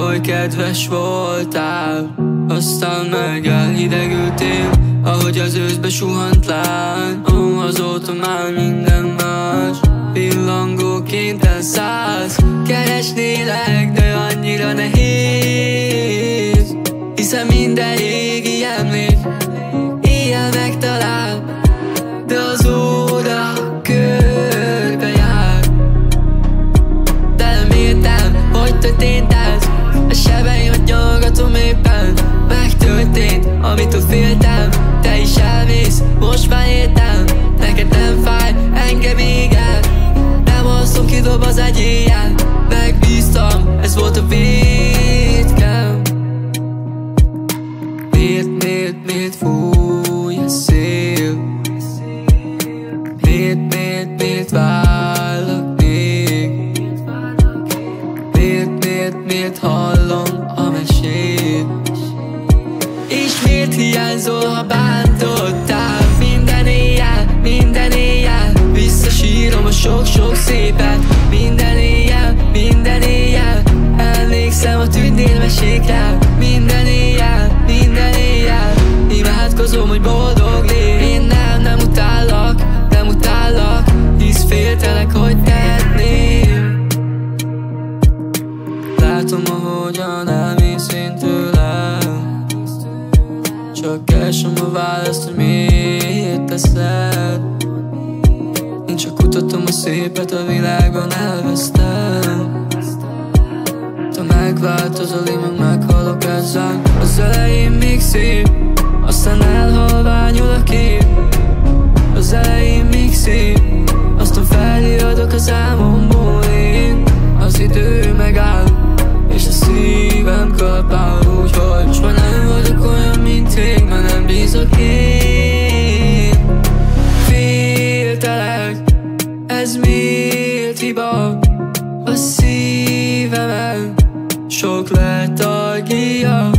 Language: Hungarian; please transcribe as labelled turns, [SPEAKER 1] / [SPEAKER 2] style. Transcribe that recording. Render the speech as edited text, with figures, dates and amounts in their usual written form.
[SPEAKER 1] oly kedves voltál. Aztán meg elhidegültél, ahogy az őszbe suhant lány. Azóta már minden más, pillangóként elszállsz. Keresnélek, de annyira nehéz, hiszen minden régi emlék éjjel megtalál, de az óra körbe jár. De nem értem, hogy történt ez, a sebeimet nyalogatom éppen. Megtörtént, amitől féltem, te is elmész, most már értem. Neked nem fáj, engem égen, nem alszom, kidob az egy éjjel. Megbíztam, ez volt a vétkem. Miért fúj a szél? Miért várlak még? Miért hallom a mesét? És miért hiányzol, ha bántottál? Minden éjjel visszasírom a sok-sok szépet. Minden éjjel emlékszem a tündérmesékre. Minden éjjel imádkozom, hogy boldog légy. Én nem utállak, hisz féltelek, hogy tehetném. Látom, ahogyan elmész én tőlem, csak keresem a választ, hogy miért teszed. Én csak kutatom a szépet, a világon elvesztem. Te megváltozol, én meg meghalok ezzel. Az elején még szép, aztán elhalványul a kép. Az elején még szép, aztán felriadok az álmomból én. Az idő megáll, és a szívem kalapál. Úgyhogy most már nem vagyok olyan, mint rég, mert nem bízok én. Féltelek, ez miért hiba? A szívemen sok letargia.